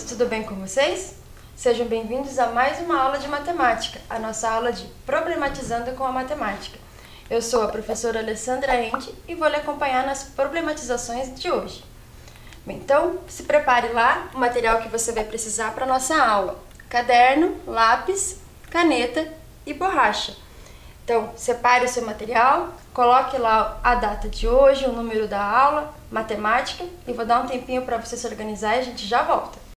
alunos, tudo bem com vocês? Sejam bem-vindos a mais uma aula de matemática, a nossa aula de Problematizando com a Matemática. Eu sou a professora Alessandra Ende e vou lhe acompanhar nas problematizações de hoje. Bem, então, se prepare lá o material que você vai precisar para a nossa aula: caderno, lápis, caneta e borracha. Então, separe o seu material, coloque lá a data de hoje, o número da aula, matemática, e vou dar um tempinho para você se organizar e a gente já volta.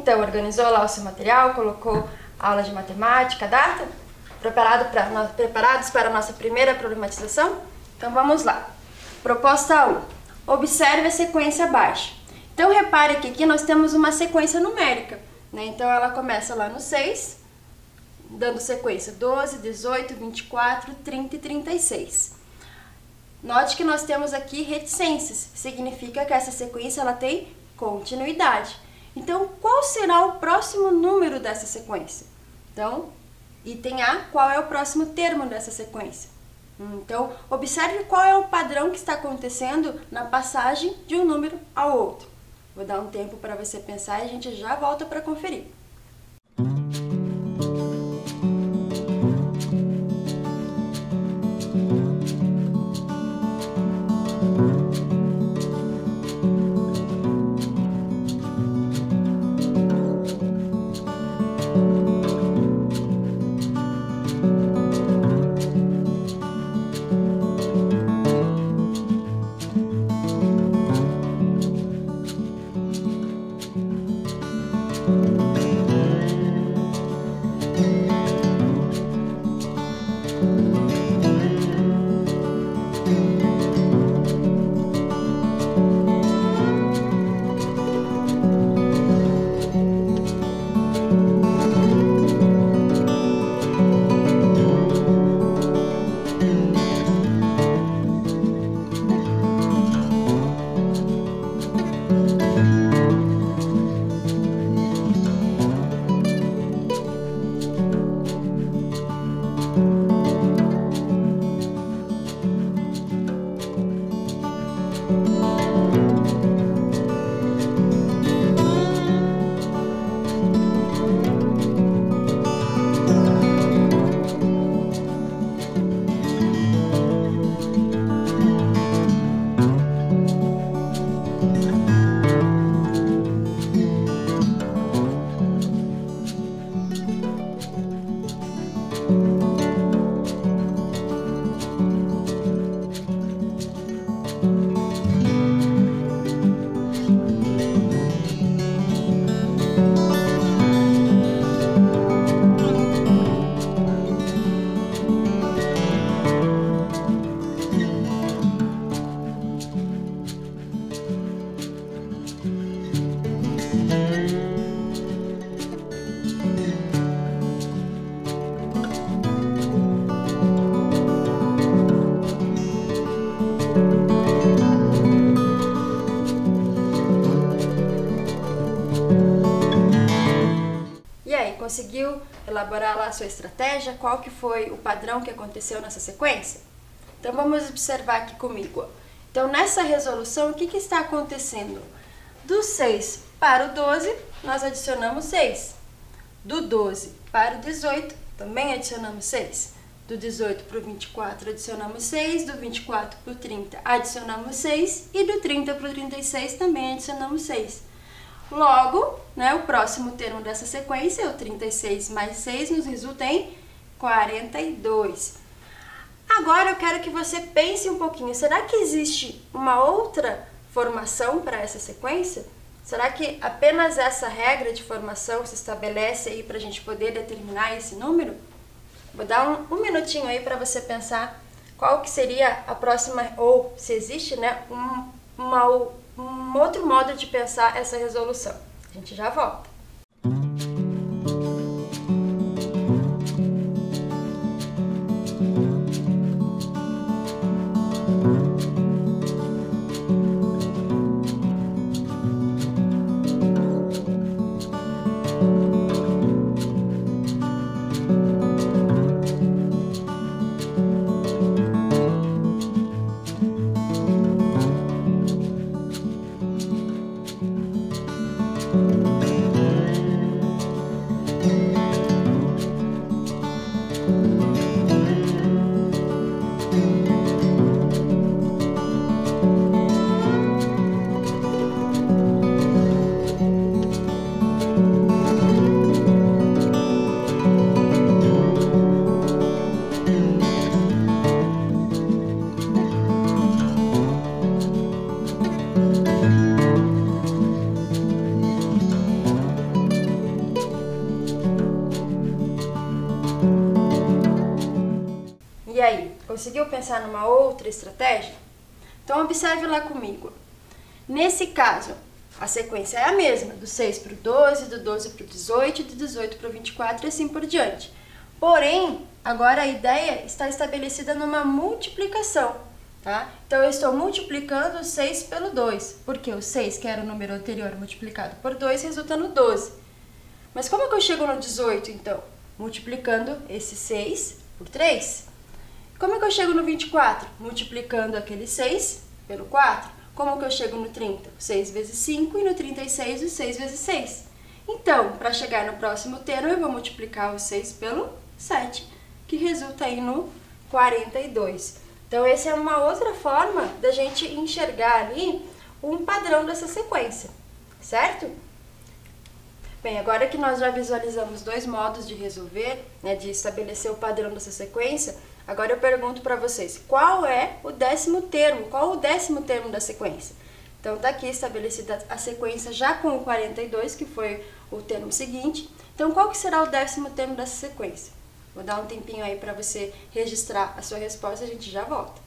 Então, organizou lá o seu material, colocou a aula de matemática, a data? Preparados para a nossa primeira problematização? Então vamos lá. Proposta 1. Observe a sequência abaixo. Então repare que aqui nós temos uma sequência numérica, né? Então ela começa lá no 6, dando sequência 12, 18, 24, 30 e 36. Note que nós temos aqui reticências, significa que essa sequência ela tem continuidade. Então, qual será o próximo número dessa sequência? Então, item A, qual é o próximo termo dessa sequência? Então, observe qual é o padrão que está acontecendo na passagem de um número ao outro. Vou dar um tempo para você pensar e a gente já volta para conferir. Conseguiu elaborar lá a sua estratégia? Qual que foi o padrão que aconteceu nessa sequência? Então vamos observar aqui comigo. Então nessa resolução, o que está acontecendo? Do 6 para o 12, nós adicionamos 6. Do 12 para o 18, também adicionamos 6. Do 18 para o 24, adicionamos 6. Do 24 para o 30, adicionamos 6. E do 30 para o 36, também adicionamos 6. Logo, né, o próximo termo dessa sequência, o 36 mais 6, nos resulta em 42. Agora eu quero que você pense um pouquinho, será que existe uma outra formação para essa sequência? Será que apenas essa regra de formação se estabelece aí para a gente poder determinar esse número? Vou dar um minutinho aí para você pensar qual que seria a próxima, ou se existe, né, um outro modo de pensar essa resolução. A gente já volta. E aí, conseguiu pensar numa outra estratégia? Então observe lá comigo. Nesse caso, a sequência é a mesma, do 6 para o 12, do 12 para o 18, do 18 para o 24 e assim por diante. Porém, agora a ideia está estabelecida numa multiplicação, tá? Então eu estou multiplicando o 6 pelo 2, porque o 6, que era o número anterior multiplicado por 2, resulta no 12. Mas como que eu chego no 18, então? Multiplicando esse 6 por 3. Como que eu chego no 24? Multiplicando aquele 6 pelo 4. Como que eu chego no 30? 6 vezes 5 e no 36 o 6 vezes 6. Então, para chegar no próximo termo, eu vou multiplicar o 6 pelo 7, que resulta aí no 42. Então, essa é uma outra forma da gente enxergar ali um padrão dessa sequência, certo? Bem, agora que nós já visualizamos dois modos de resolver, né, de estabelecer o padrão dessa sequência, agora eu pergunto para vocês, qual é o 10º termo? Qual o 10º termo da sequência? Então, está aqui estabelecida a sequência já com o 42, que foi o termo seguinte. Então, qual que será o 10º termo dessa sequência? Vou dar um tempinho aí para você registrar a sua resposta e a gente já volta.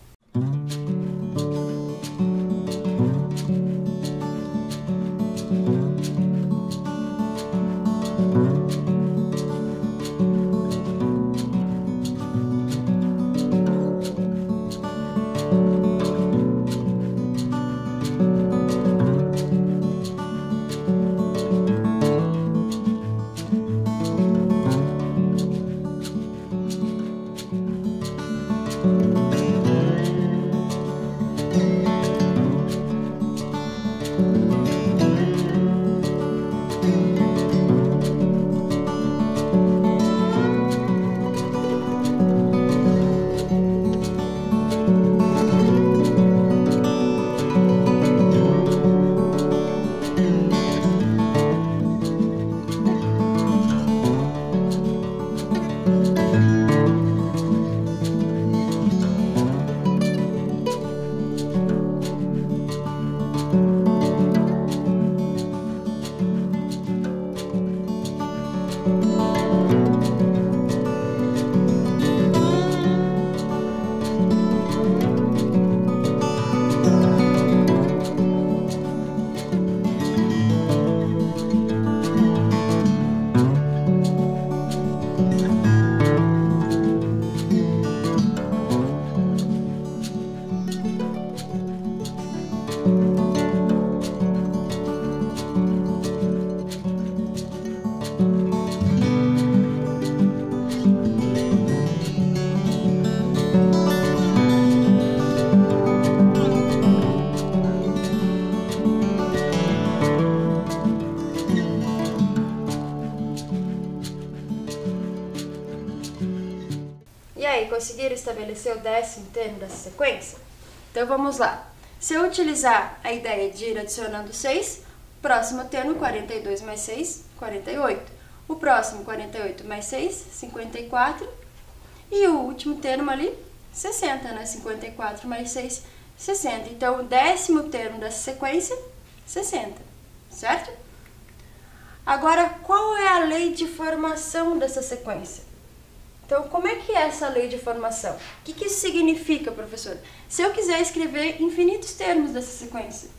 Conseguiram estabelecer o 10º termo dessa sequência? Então vamos lá. Se eu utilizar a ideia de ir adicionando 6, Próximo termo, 42 mais 6, 48. O próximo, 48 mais 6, 54. E o último termo ali, 60, né? 54 mais 6, 60. Então, o 10º termo dessa sequência, 60, certo? Agora, qual é a lei de formação dessa sequência? Então, como é que é essa lei de formação? O que isso significa, professor? Se eu quiser escrever infinitos termos dessa sequência,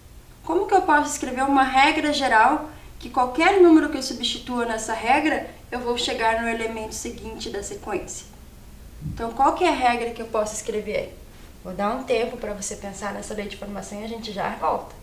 como que eu posso escrever uma regra geral que qualquer número que eu substitua nessa regra, eu vou chegar no elemento seguinte da sequência? Então, qual que é a regra que eu posso escrever aí? Vou dar um tempo para você pensar nessa lei de formação e a gente já volta.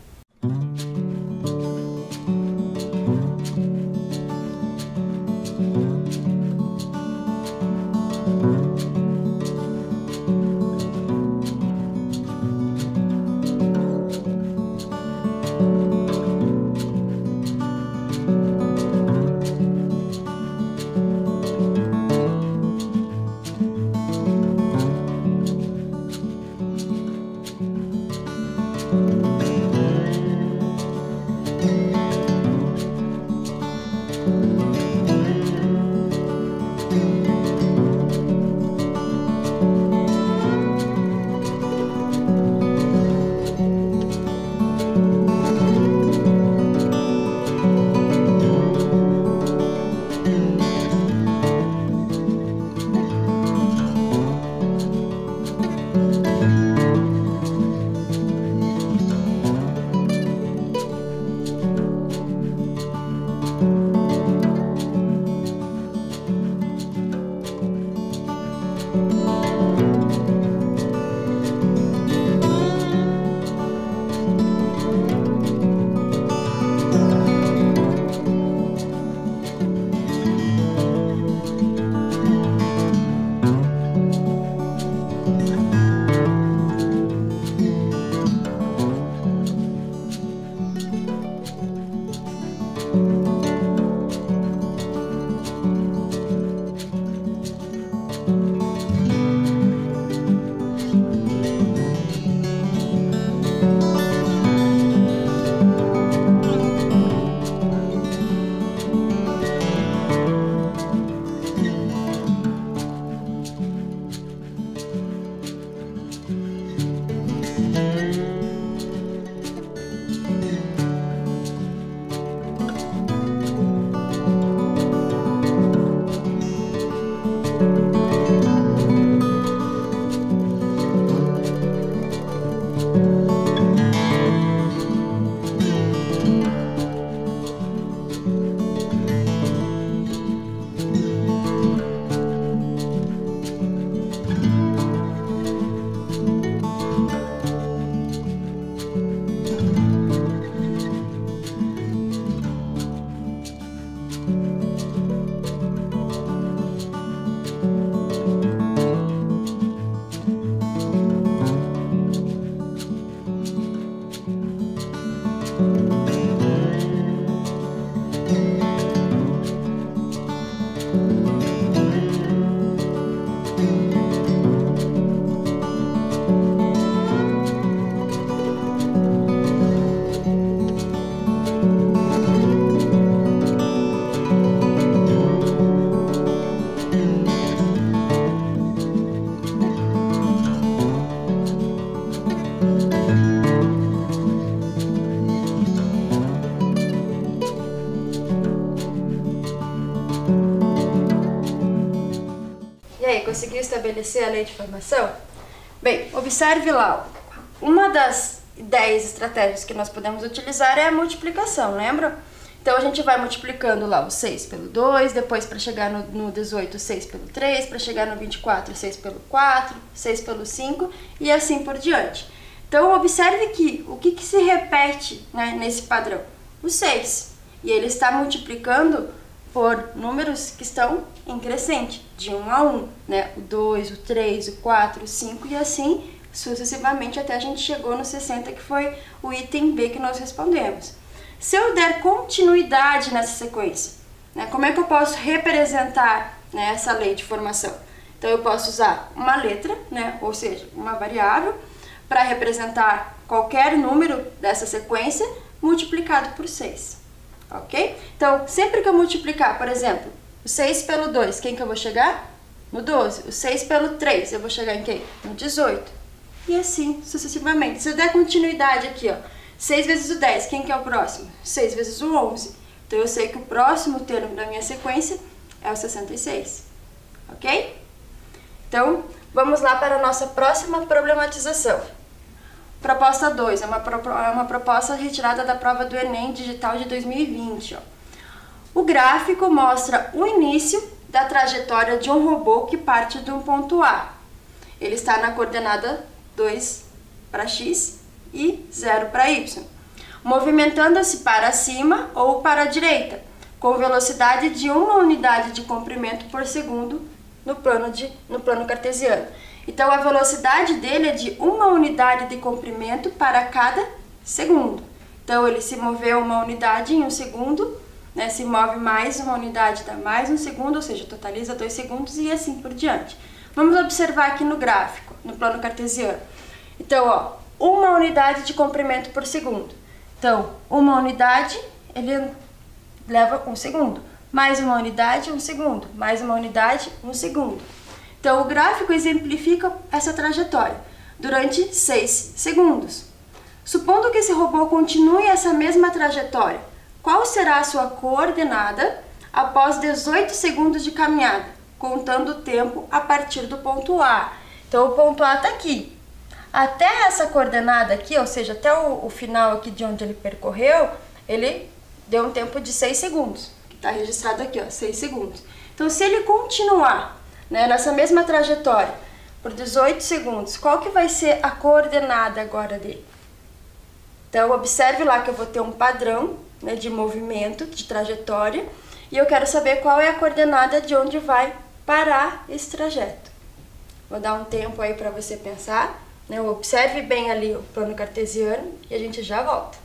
Conseguiu estabelecer a lei de formação? Bem, observe lá, uma das ideias, estratégias que nós podemos utilizar é a multiplicação, lembra? Então a gente vai multiplicando lá o 6 pelo 2, depois para chegar no 18, 6 pelo 3, para chegar no 24, 6 pelo 4, 6 pelo 5 e assim por diante. Então observe que o que se repete, né, nesse padrão? O 6. E ele está multiplicando por números que estão em crescente, de 1 a 1, né? O 2, o 3, o 4, o 5 e assim sucessivamente até a gente chegou no 60, que foi o item B que nós respondemos. Se eu der continuidade nessa sequência, né, como é que eu posso representar, né, essa lei de formação? Então eu posso usar uma letra, né, ou seja, uma variável, para representar qualquer número dessa sequência, multiplicado por 6, ok? Então, sempre que eu multiplicar, por exemplo, o 6 pelo 2, quem que eu vou chegar? No 12. O 6 pelo 3, eu vou chegar em quem? No 18. E assim, sucessivamente. Se eu der continuidade aqui, ó, 6 vezes o 10, quem que é o próximo? 6 vezes o 11. Então, eu sei que o próximo termo da minha sequência é o 66, ok? Então, vamos lá para a nossa próxima problematização. Proposta 2, é uma proposta retirada da prova do Enem Digital de 2020. Ó. O gráfico mostra o início da trajetória de um robô que parte de um ponto A. Ele está na coordenada 2 para x e 0 para y, movimentando-se para cima ou para a direita, com velocidade de 1 unidade de comprimento por segundo no plano cartesiano. Então, a velocidade dele é de 1 unidade de comprimento para cada segundo. Então, ele se moveu 1 unidade em 1 segundo, né, se move mais 1 unidade, dá mais 1 segundo, ou seja, totaliza 2 segundos e assim por diante. Vamos observar aqui no gráfico, no plano cartesiano. Então, ó, 1 unidade de comprimento por segundo. Então, 1 unidade, ele leva 1 segundo. Mais 1 unidade, 1 segundo. Mais 1 unidade, 1 segundo. Então, o gráfico exemplifica essa trajetória durante 6 segundos. Supondo que esse robô continue essa mesma trajetória, qual será a sua coordenada após 18 segundos de caminhada, contando o tempo a partir do ponto A? Então, o ponto A está aqui. Até essa coordenada aqui, ou seja, até o final aqui de onde ele percorreu, ele deu um tempo de 6 segundos. Que está registrado aqui, ó, 6 segundos. Então, se ele continuar, né, nessa mesma trajetória por 18 segundos, qual que vai ser a coordenada agora dele? Então, observe lá que eu vou ter um padrão, né, de movimento, de trajetória, e eu quero saber qual é a coordenada de onde vai parar esse trajeto. Vou dar um tempo aí para você pensar, né? Observe bem ali o plano cartesiano e a gente já volta.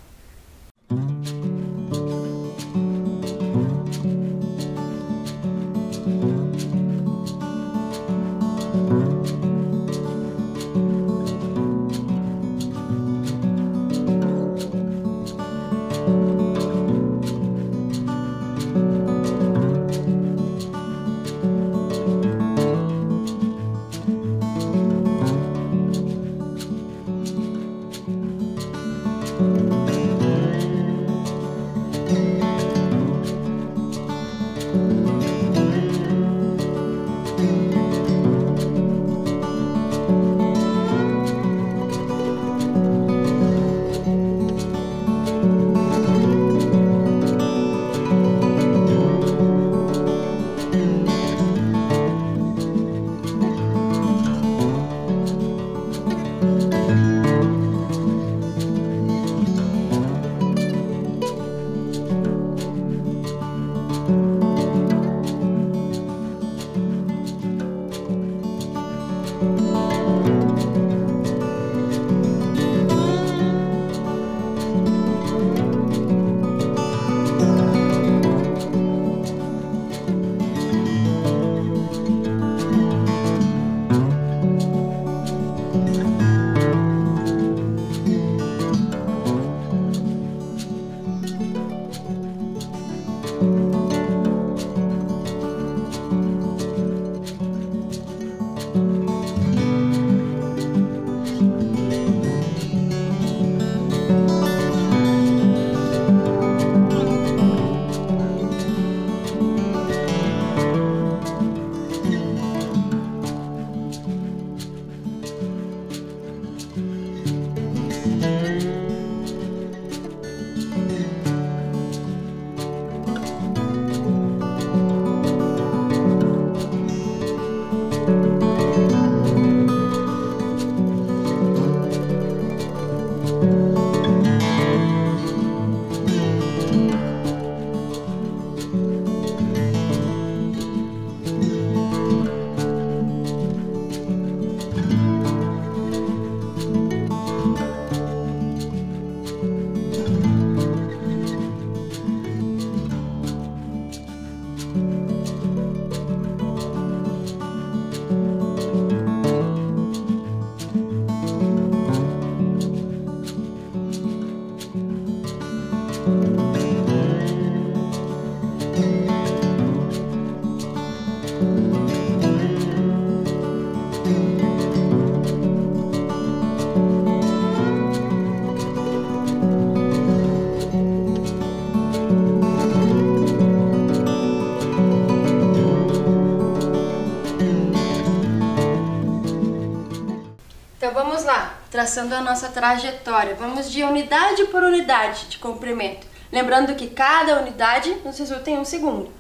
lá, traçando a nossa trajetória. Vamos de unidade por unidade de comprimento. Lembrando que cada unidade nos resulta em 1 segundo.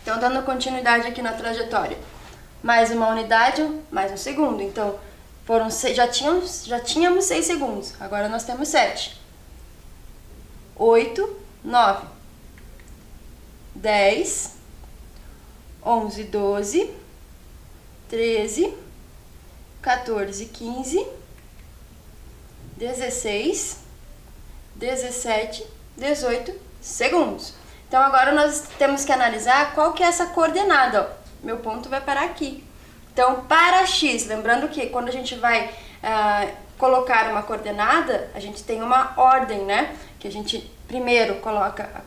Então, dando continuidade aqui na trajetória. Mais uma unidade, mais 1 segundo. Então, já tínhamos 6 segundos. Agora nós temos 7. 8, 9, 10, 11, 12, 13, 14, 15, 16, 17, 18 segundos. Então agora nós temos que analisar qual que é essa coordenada, ó. Meu ponto vai parar aqui. Então, para x, lembrando que quando a gente vai colocar uma coordenada, a gente tem uma ordem, né? Que a gente primeiro coloca a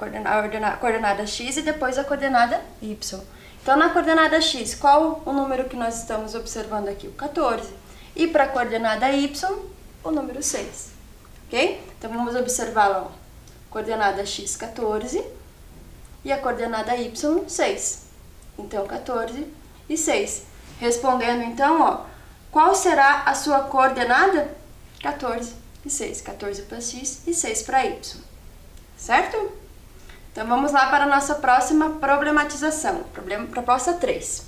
coordenada x e depois a coordenada y. Então, na coordenada x, qual o número que nós estamos observando aqui? O 14. E para a coordenada y, o número 6. Ok? Então, vamos observar lá, ó. Coordenada x, 14. E a coordenada y, 6. Então, 14 e 6. Respondendo, então, ó, qual será a sua coordenada? 14 e 6. 14 para x e 6 para y. Certo? Então, vamos lá para a nossa próxima problematização. Proposta 3.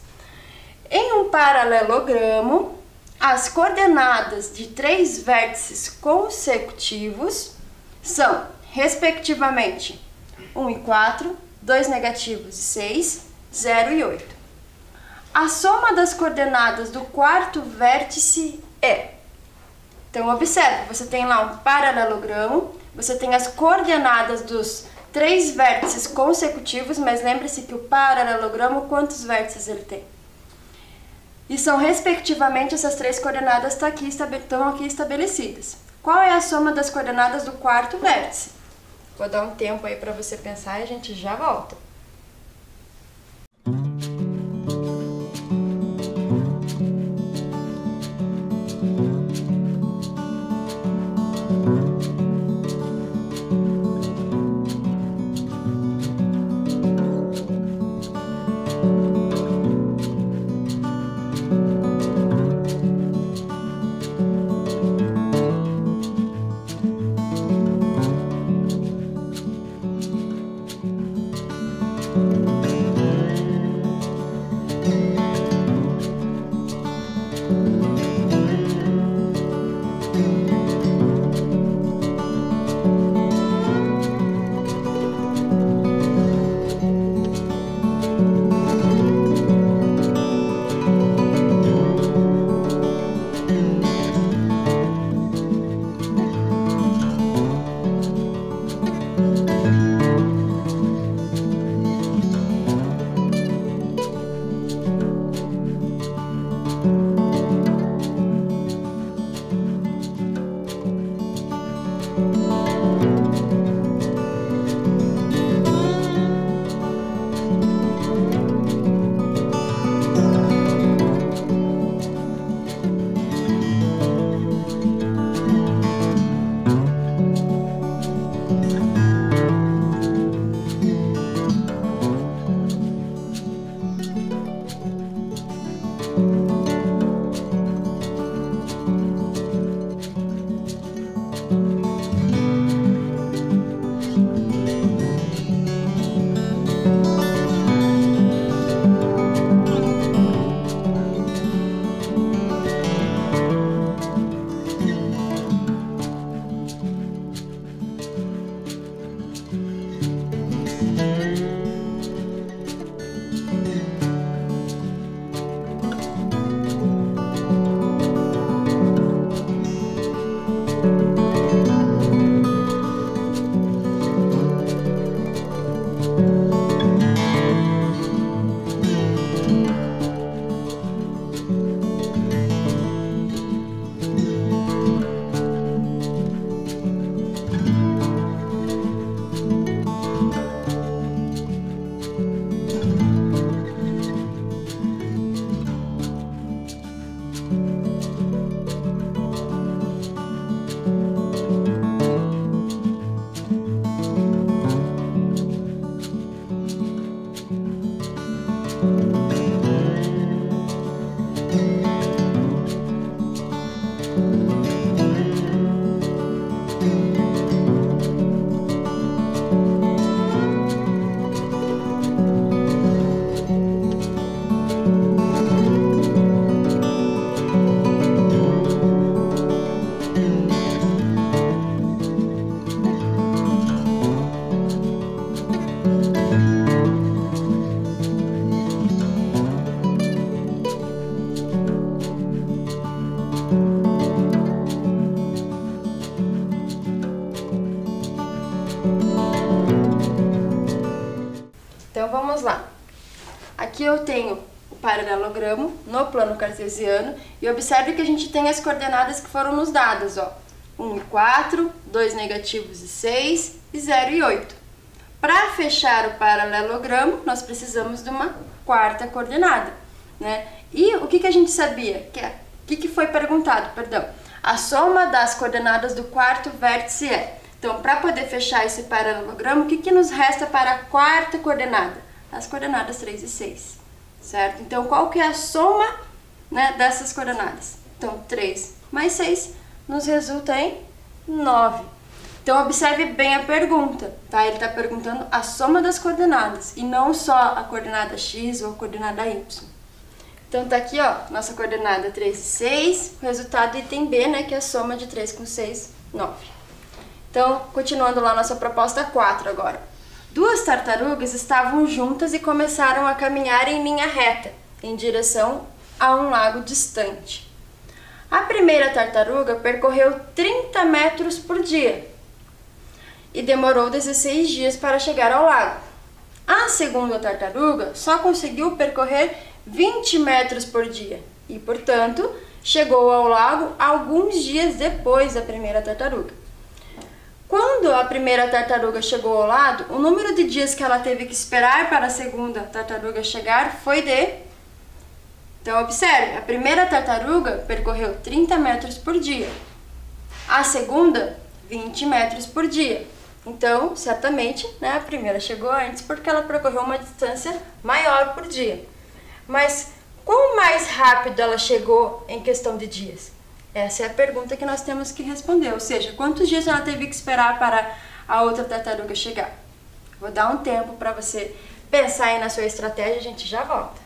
Em um paralelogramo, as coordenadas de 3 vértices consecutivos são, respectivamente, 1 e 4, 2 negativos e 6, 0 e 8. A soma das coordenadas do quarto vértice é... Então, observe, você tem lá um paralelogramo, você tem as coordenadas dos 3 vértices consecutivos, mas lembre-se que o paralelogramo, quantos vértices ele tem? E são, respectivamente, essas 3 coordenadas estão aqui estabelecidas. Qual é a soma das coordenadas do quarto vértice? Vou dar um tempo aí para você pensar e a gente já volta. aqui eu tenho o paralelogramo no plano cartesiano e observe que a gente tem as coordenadas que foram nos dadas, ó. 1 e 4, 2 negativos e 6 e 0 e 8. Para fechar o paralelogramo, nós precisamos de uma quarta coordenada, né? E o que a gente sabia? O que foi perguntado, perdão? A soma das coordenadas do quarto vértice é. Então, para poder fechar esse paralelogramo, o que nos resta para a quarta coordenada? As coordenadas 3 e 6, certo? Então, qual que é a soma, né, dessas coordenadas? Então, 3 mais 6 nos resulta em 9. Então, observe bem a pergunta, tá? Ele está perguntando a soma das coordenadas e não só a coordenada x ou a coordenada y. Então, tá aqui, ó, nossa coordenada 3 e 6, o resultado do item B, né, que é a soma de 3 com 6, 9. Então, continuando lá nossa proposta 4 agora. Duas tartarugas estavam juntas e começaram a caminhar em linha reta, em direção a um lago distante. A primeira tartaruga percorreu 30 metros por dia e demorou 16 dias para chegar ao lago. A segunda tartaruga só conseguiu percorrer 20 metros por dia e, portanto, chegou ao lago alguns dias depois da primeira tartaruga. Quando a primeira tartaruga chegou ao lago, o número de dias que ela teve que esperar para a segunda tartaruga chegar foi de... Então, observe, a primeira tartaruga percorreu 30 metros por dia, a segunda, 20 metros por dia. Então, certamente, né, a primeira chegou antes porque ela percorreu uma distância maior por dia. Mas quão mais rápido ela chegou em questão de dias? Essa é a pergunta que nós temos que responder, ou seja, quantos dias ela teve que esperar para a outra tartaruga chegar? Vou dar um tempo para você pensar aí na sua estratégia e a gente já volta.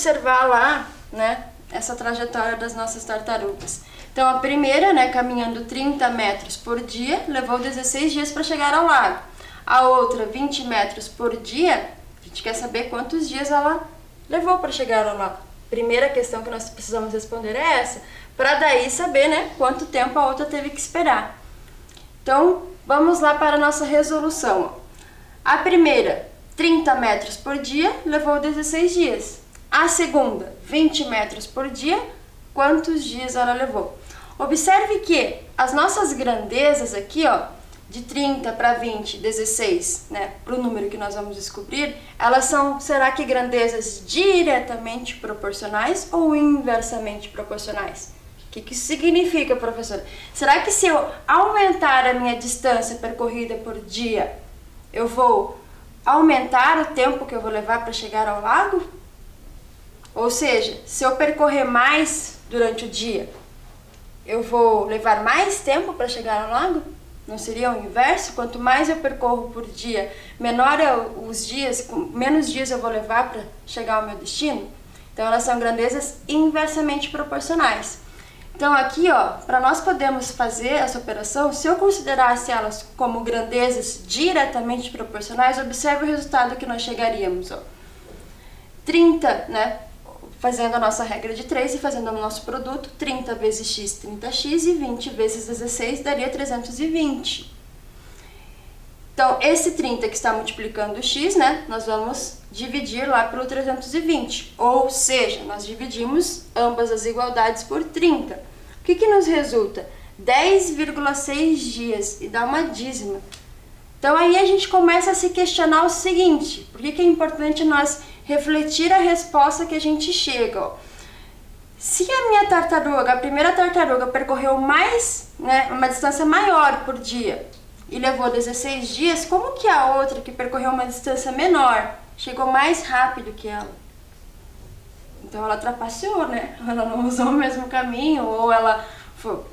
observar lá, né, essa trajetória das nossas tartarugas. Então a primeira, né, caminhando 30 metros por dia, levou 16 dias para chegar ao lago. A outra, 20 metros por dia, a gente quer saber quantos dias ela levou para chegar ao lago. Primeira questão que nós precisamos responder é essa, para daí saber, né, quanto tempo a outra teve que esperar. Então, vamos lá para a nossa resolução. A primeira, 30 metros por dia, levou 16 dias. A segunda, 20 metros por dia, quantos dias ela levou? Observe que as nossas grandezas aqui, ó, de 30 para 20, 16, né, para o número que nós vamos descobrir, elas são, será que grandezas diretamente proporcionais ou inversamente proporcionais? O que isso significa, professora? Será que se eu aumentar a minha distância percorrida por dia, eu vou aumentar o tempo que eu vou levar para chegar ao lago? Ou seja, se eu percorrer mais durante o dia, eu vou levar mais tempo para chegar ao lago? Não seria o inverso? Quanto mais eu percorro por dia, menor é os dias, menos dias eu vou levar para chegar ao meu destino? Então elas são grandezas inversamente proporcionais. Então aqui, ó, para nós podermos fazer essa operação, se eu considerasse elas como grandezas diretamente proporcionais, observe o resultado que nós chegaríamos, ó. 30, né? Fazendo a nossa regra de 3 e fazendo o nosso produto, 30 vezes x, 30x, e 20 vezes 16 daria 320. Então, esse 30 que está multiplicando o x, né, nós vamos dividir lá pelo 320. Ou seja, nós dividimos ambas as igualdades por 30. O que nos resulta? 10,6 dias, e dá uma dízima. Então, aí a gente começa a se questionar o seguinte: por que é importante nós refletir a resposta que a gente chega, ó. Se a minha tartaruga, a primeira tartaruga, percorreu mais, né, uma distância maior por dia e levou 16 dias, como que a outra, que percorreu uma distância menor, chegou mais rápido que ela? Então ela trapaceou, né? Ela não usou o mesmo caminho, ou ela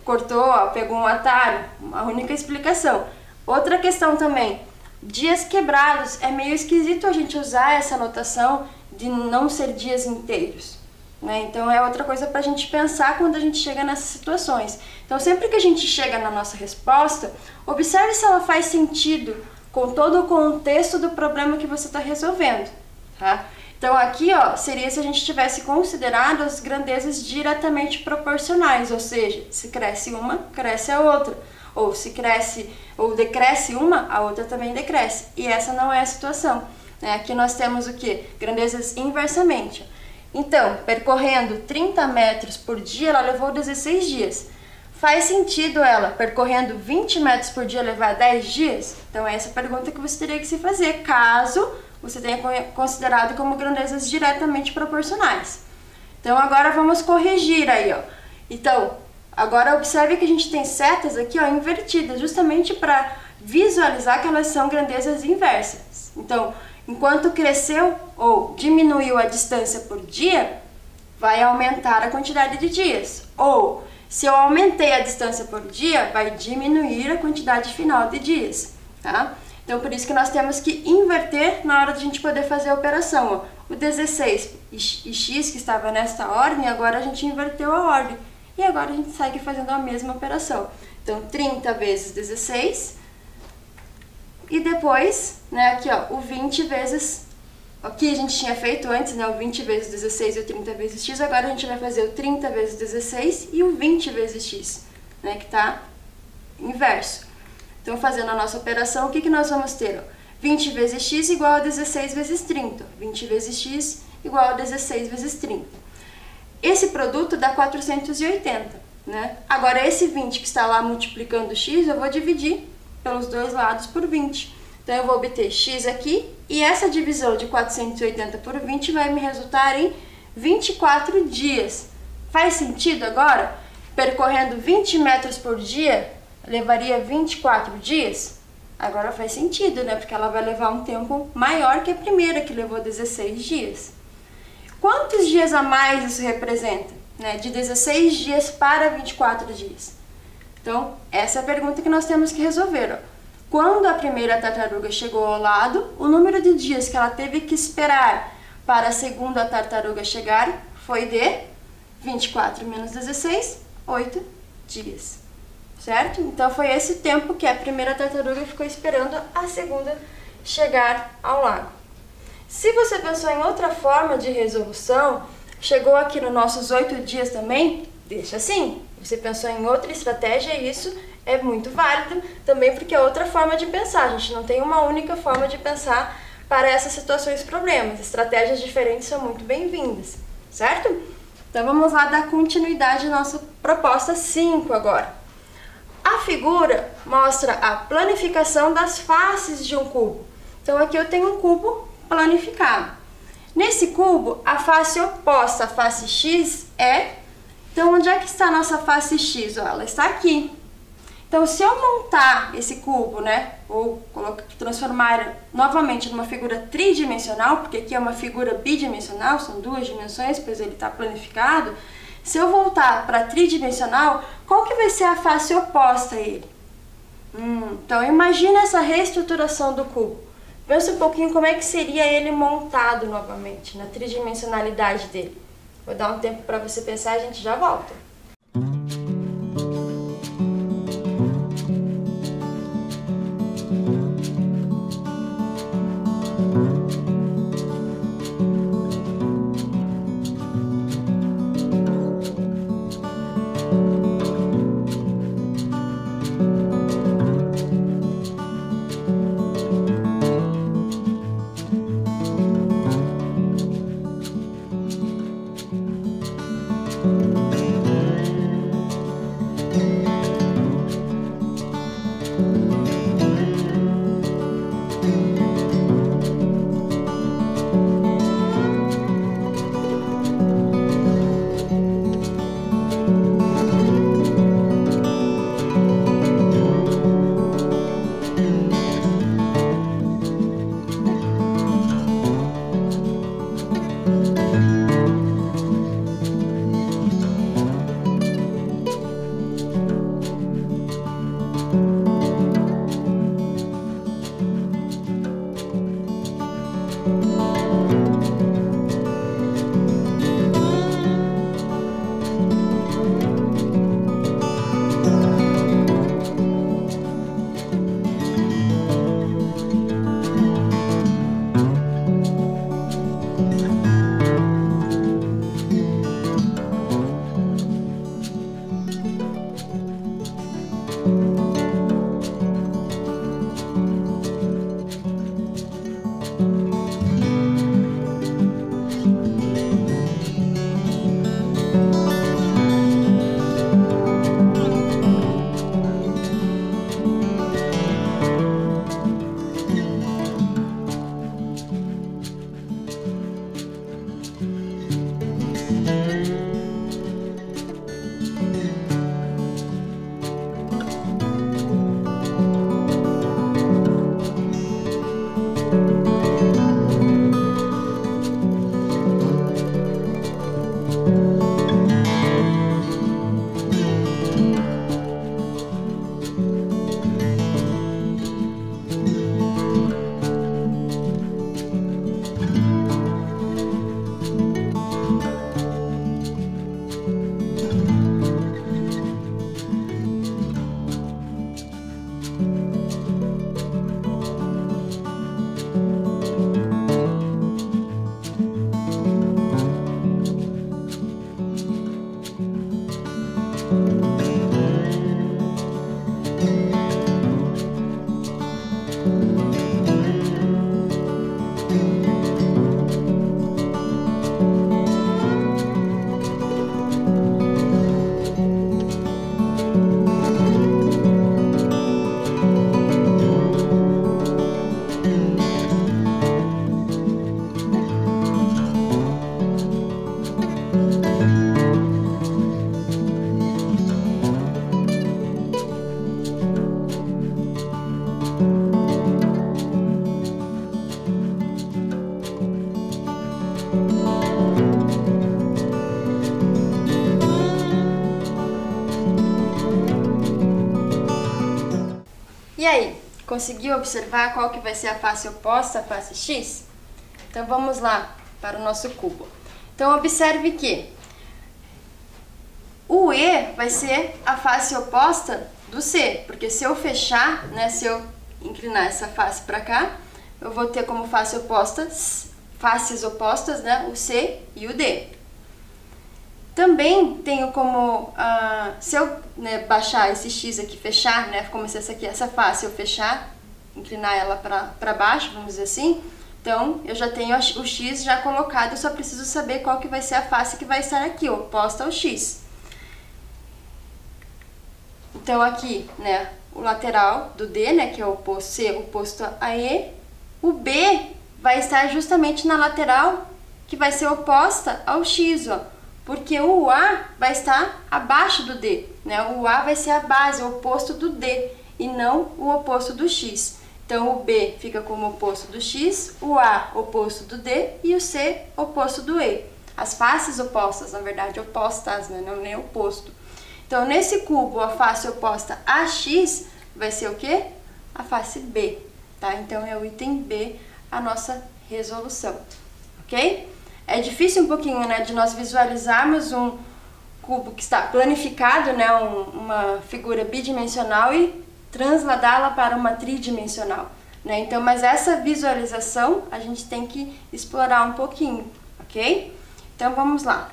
cortou, ó, pegou um atalho. A única explicação. Outra questão também. Dias quebrados, é meio esquisito a gente usar essa notação de não ser dias inteiros, né? Então é outra coisa para a gente pensar quando a gente chega nessas situações. Então sempre que a gente chega na nossa resposta, observe se ela faz sentido com todo o contexto do problema que você está resolvendo, tá? Então aqui, ó, seria se a gente tivesse considerado as grandezas diretamente proporcionais, ou seja, se cresce uma, cresce a outra. Ou se cresce ou decresce uma, a outra também decresce. E essa não é a situação, né? Aqui nós temos o quê? Grandezas inversamente. Então, percorrendo 30 metros por dia, ela levou 16 dias. Faz sentido ela, percorrendo 20 metros por dia, levar 10 dias? Então, essa é a pergunta que você teria que se fazer, caso você tenha considerado como grandezas diretamente proporcionais. Então, agora vamos corrigir aí, ó. Então, agora observe que a gente tem setas aqui, ó, invertidas, justamente para visualizar que elas são grandezas inversas. Então, enquanto cresceu ou diminuiu a distância por dia, vai aumentar a quantidade de dias. Ou, se eu aumentei a distância por dia, vai diminuir a quantidade final de dias, tá? Então, por isso que nós temos que inverter na hora de a gente poder fazer a operação, ó. O 16 e x, que estava nesta ordem, agora a gente inverteu a ordem. E agora a gente segue fazendo a mesma operação. Então, 30 vezes 16. E depois, né, aqui, ó, o 20 vezes... O que a gente tinha feito antes, né, o 20 vezes 16 e o 30 vezes x. Agora a gente vai fazer o 30 vezes 16 e o 20 vezes x, né, que está inverso. Então, fazendo a nossa operação, o que nós vamos ter? Ó? 20 vezes x igual a 16 vezes 30. 20 vezes x igual a 16 vezes 30. Esse produto dá 480, né? Agora, esse 20 que está lá multiplicando x, eu vou dividir pelos dois lados por 20. Então, eu vou obter x aqui, e essa divisão de 480 por 20 vai me resultar em 24 dias. Faz sentido agora? Percorrendo 20 metros por dia, levaria 24 dias? Agora faz sentido, né? Porque ela vai levar um tempo maior que a primeira, que levou 16 dias. Quantos dias a mais isso representa? Né? De 16 dias para 24 dias. Então, essa é a pergunta que nós temos que resolver, ó. Quando a primeira tartaruga chegou ao lado, o número de dias que ela teve que esperar para a segunda tartaruga chegar foi de 24 menos 16, 8 dias, certo? Então foi esse tempo que a primeira tartaruga ficou esperando a segunda chegar ao lago. Se você pensou em outra forma de resolução, chegou aqui nos nossos 8 dias também, deixa assim. Você pensou em outra estratégia e isso é muito válido também, porque é outra forma de pensar. A gente não tem uma única forma de pensar para essas situações e problemas. Estratégias diferentes são muito bem-vindas, certo? Então vamos lá dar continuidade à nossa proposta 5 agora. A figura mostra a planificação das faces de um cubo. Então aqui eu tenho um cubo planificado. Nesse cubo, a face oposta, a face X, é... Então onde é que está a nossa face X? Ó, ela está aqui. Então, se eu montar esse cubo, né, ou transformar novamente numa figura tridimensional, porque aqui é uma figura bidimensional, são 2 dimensões, pois ele está planificado. Se eu voltar para tridimensional, qual que vai ser a face oposta a ele? Então, imagina essa reestruturação do cubo. Pensa um pouquinho como é que seria ele montado novamente, na tridimensionalidade dele. Vou dar um tempo para você pensar e a gente já volta. E aí, conseguiu observar qual que vai ser a face oposta à face X? Então vamos lá para o nosso cubo. Então, observe que o E vai ser a face oposta do C, porque se eu fechar, né, se eu inclinar essa face para cá, eu vou ter como faces opostas, né, o C e o D. Também tenho como, se eu, né, baixar esse X aqui, fechar, né, como se essa face eu fechar, inclinar ela para baixo, vamos dizer assim, então eu já tenho o X já colocado, eu só preciso saber qual que vai ser a face que vai estar aqui, oposta ao X. Então aqui, né, o lateral do D, né, que é o oposto C, oposto a E, o B vai estar justamente na lateral que vai ser oposta ao X, ó, porque o A vai estar abaixo do D, né, o A vai ser a base, o oposto do D, e não o oposto do X. Então o B fica como oposto do X, o A oposto do D e o C oposto do E. As faces opostas, na verdade, opostas, né, não nem oposto. Então, nesse cubo, a face oposta a X vai ser o quê? A face B, tá? Então, é o item B, a nossa resolução, ok? É difícil um pouquinho, né, de nós visualizarmos um cubo que está planificado, né, uma figura bidimensional e transladá-la para uma tridimensional, né? Então, mas essa visualização a gente tem que explorar um pouquinho, ok? Então, vamos lá.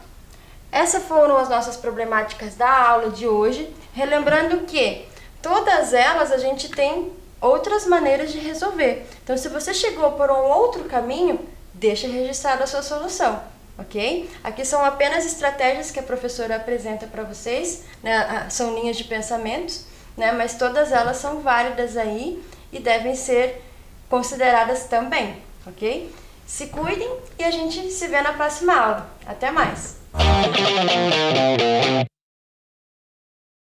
Essas foram as nossas problemáticas da aula de hoje, relembrando que todas elas a gente tem outras maneiras de resolver. Então, se você chegou por um outro caminho, deixa registrada a sua solução, ok? Aqui são apenas estratégias que a professora apresenta para vocês, né? São linhas de pensamentos, né? Mas todas elas são válidas aí e devem ser consideradas também, ok? Se cuidem e a gente se vê na próxima aula. Até mais!